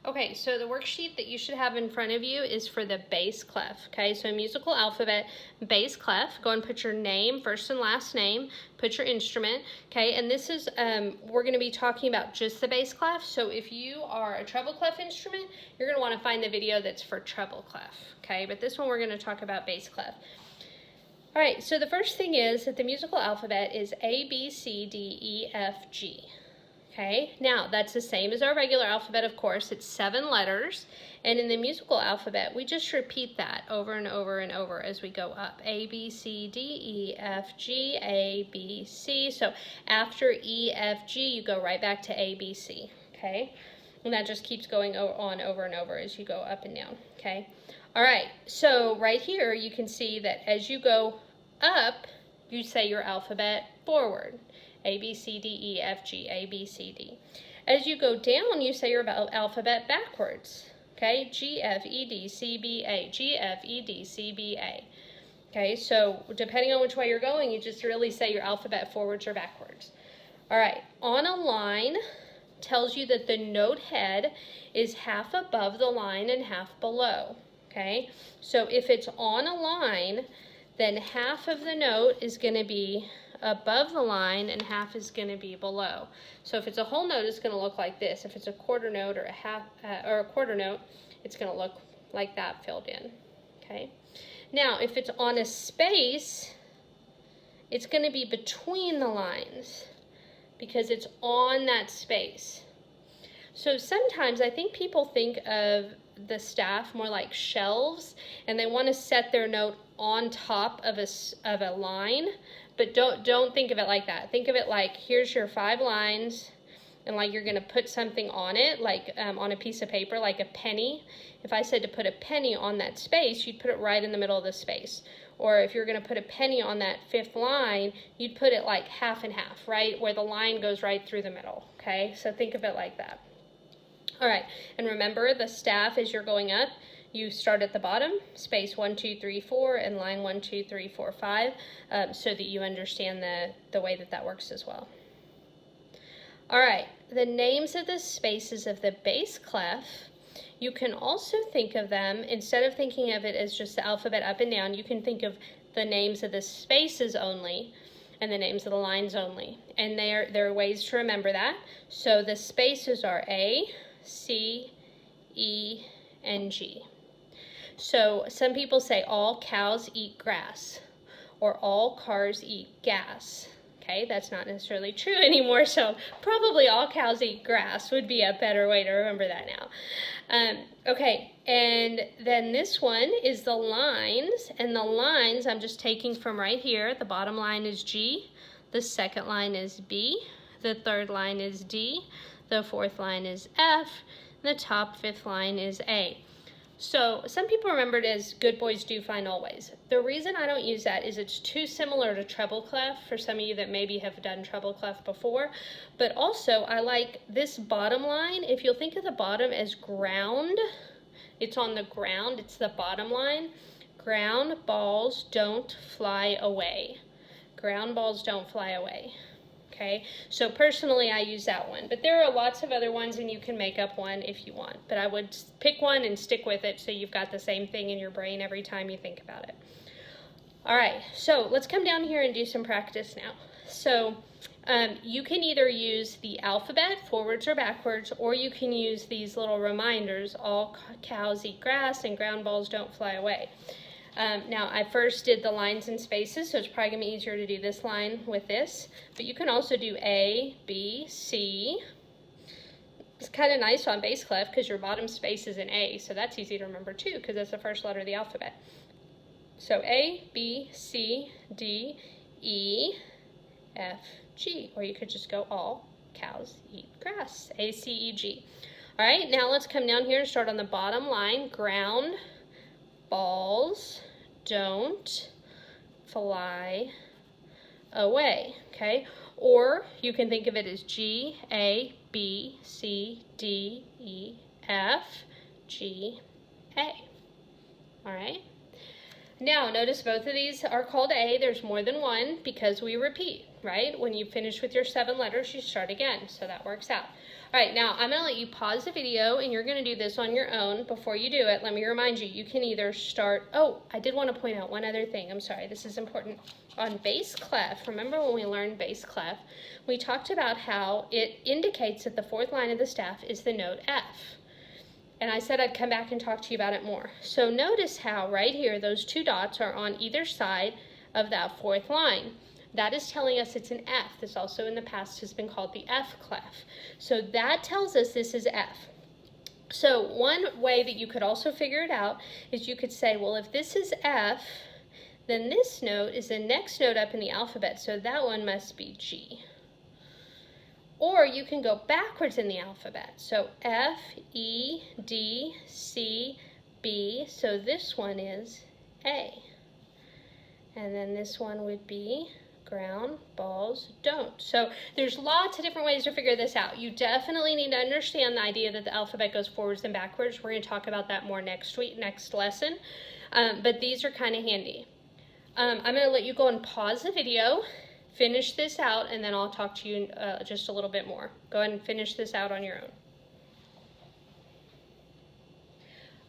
Okay, so the worksheet that you should have in front of you is for the bass clef, okay? So musical alphabet, bass clef. Go and put your name, first and last name, put your instrument, okay? And this is, we're gonna be talking about just the bass clef. So if you are a treble clef instrument, you're gonna wanna find the video that's for treble clef, okay? But this one we're gonna talk about bass clef. All right, so the first thing is that the musical alphabet is A, B, C, D, E, F, G. Okay, now that's the same as our regular alphabet, of course. It's 7 letters, and in the musical alphabet, we just repeat that over and over and over as we go up. A, B, C, D, E, F, G, A, B, C. So after E, F, G, you go right back to A, B, C, okay? And that just keeps going on over and over as you go up and down, okay? All right, so right here, you can see that as you go up, you say your alphabet forward. A, B, C, D, E, F, G, A, B, C, D. As you go down, you say your alphabet backwards, okay? G, F, E, D, C, B, A, G, F, E, D, C, B, A. Okay, so depending on which way you're going, you just really say your alphabet forwards or backwards. All right, on a line tells you that the note head is half above the line and half below, okay? So if it's on a line, then half of the note is going to be above the line and half is going to be below. So if it's a whole note, it's going to look like this. If it's a quarter note or a quarter note, it's going to look like that filled in. Okay. Now, if it's on a space, it's going to be between the lines because it's on that space. So sometimes I think people think of the staff more like shelves, and they want to set their note on top of a line, but don't think of it like that. Think of it like, here's your 5 lines, and like you're going to put something on it, like on a piece of paper, like a penny. If I said to put a penny on that space, you'd put it right in the middle of the space. Or if you're going to put a penny on that 5th line, you'd put it like half and half, right, where the line goes right through the middle, okay? So think of it like that. All right, and remember the staff as you're going up, you start at the bottom, space 1, 2, 3, 4, and line 1, 2, 3, 4, 5, so that you understand the way that works as well. All right, the names of the spaces of the bass clef, you can also think of them, instead of thinking of it as just the alphabet up and down, you can think of the names of the spaces only and the names of the lines only. And there are ways to remember that. So the spaces are A, C, E, and G. So some people say all cows eat grass, or all cars eat gas. Okay, that's not necessarily true anymore, so probably all cows eat grass would be a better way to remember that now. Okay, and then this one is the lines, and the lines I'm just taking from right here. The bottom line is G, the second line is B, the third line is D, the fourth line is F, the top 5th line is A. So some people remember it as good boys do fine always. The reason I don't use that is it's too similar to treble clef for some of you that maybe have done treble clef before. But also I like this bottom line. If you'll think of the bottom as ground, it's on the ground, it's the bottom line. Ground balls don't fly away. Ground balls don't fly away. Okay, so personally I use that one, but there are lots of other ones and you can make up one if you want, but I would pick one and stick with it so you've got the same thing in your brain every time you think about it. All right, so let's come down here and do some practice now. So you can either use the alphabet forwards or backwards, or you can use these little reminders, all cows eat grass and ground balls don't fly away. Now, I first did the lines and spaces, so it's probably going to be easier to do this line with this. But you can also do A, B, C. It's kind of nice on bass clef because your bottom space is an A, so that's easy to remember too because that's the first letter of the alphabet. So A, B, C, D, E, F, G. Or you could just go all cows eat grass, A, C, E, G. All right, now let's come down here and start on the bottom line. Ground balls don't fly away, okay? Or you can think of it as G, A, B, C, D, E, F, G, A. All right? Now, notice both of these are called A. There's more than one because we repeat. right? When you finish with your 7 letters, you start again, so that works out. All right, now I'm going to let you pause the video, and you're going to do this on your own. Before you do it, let me remind you, you can either start, oh, I did want to point out one other thing. I'm sorry, this is important. On bass clef, remember when we learned bass clef, we talked about how it indicates that the 4th line of the staff is the note F. And I said I'd come back and talk to you about it more. So notice how right here, those 2 dots are on either side of that 4th line. That is telling us it's an F. This also in the past has been called the F clef. So that tells us this is F. So one way that you could also figure it out is you could say, well, if this is F, then this note is the next note up in the alphabet, so that one must be G. Or you can go backwards in the alphabet. So F, E, D, C, B, so this one is A. And then this one would be ground, balls, don't. So there's lots of different ways to figure this out. You definitely need to understand the idea that the alphabet goes forwards and backwards. We're going to talk about that more next week, next lesson. But these are kind of handy. I'm going to let you go and pause the video, finish this out, and then I'll talk to you just a little bit more. Go ahead and finish this out on your own.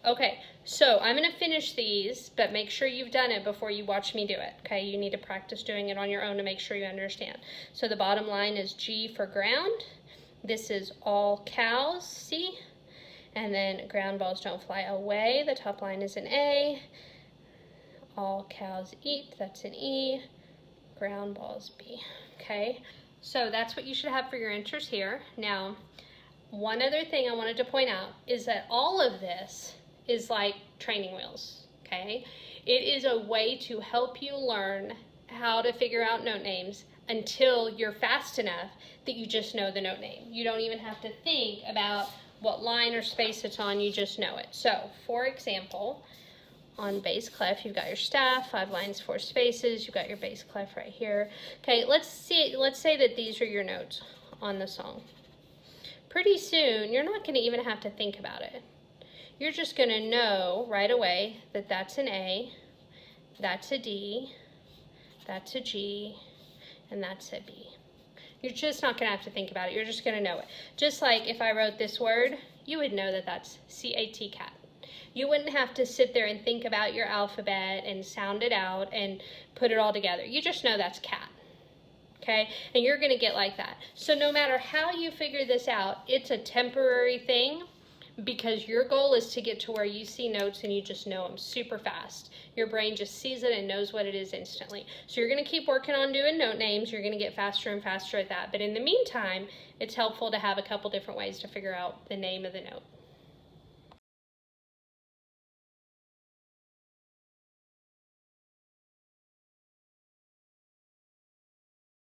Okay, so I'm going to finish these, but make sure you've done it before you watch me do it, okay? You need to practice doing it on your own to make sure you understand. So the bottom line is G for ground. This is all cows, see? And then ground balls don't fly away. The top line is an A. All cows eat, that's an E. Ground balls B, okay? So that's what you should have for your answers here. Now, one other thing I wanted to point out is that all of this is like training wheels, okay? It is a way to help you learn how to figure out note names until you're fast enough that you just know the note name. You don't even have to think about what line or space it's on, you just know it. So, for example, on bass clef, you've got your staff, 5 lines, 4 spaces, you've got your bass clef right here. Okay, let's say that these are your notes on the song. Pretty soon, you're not gonna even have to think about it. You're just going to know right away that that's an A, that's a D, that's a G, and that's a B. You're just not going to have to think about it. You're just going to know it. Just like if I wrote this word, you would know that that's C-A-T, cat. You wouldn't have to sit there and think about your alphabet and sound it out and put it all together. You just know that's cat. Okay? And you're going to get like that. So no matter how you figure this out, it's a temporary thing, because your goal is to get to where you see notes and you just know them super fast. Your brain just sees it and knows what it is instantly. So you're going to keep working on doing note names. You're going to get faster and faster at that. But in the meantime, it's helpful to have a couple different ways to figure out the name of the note.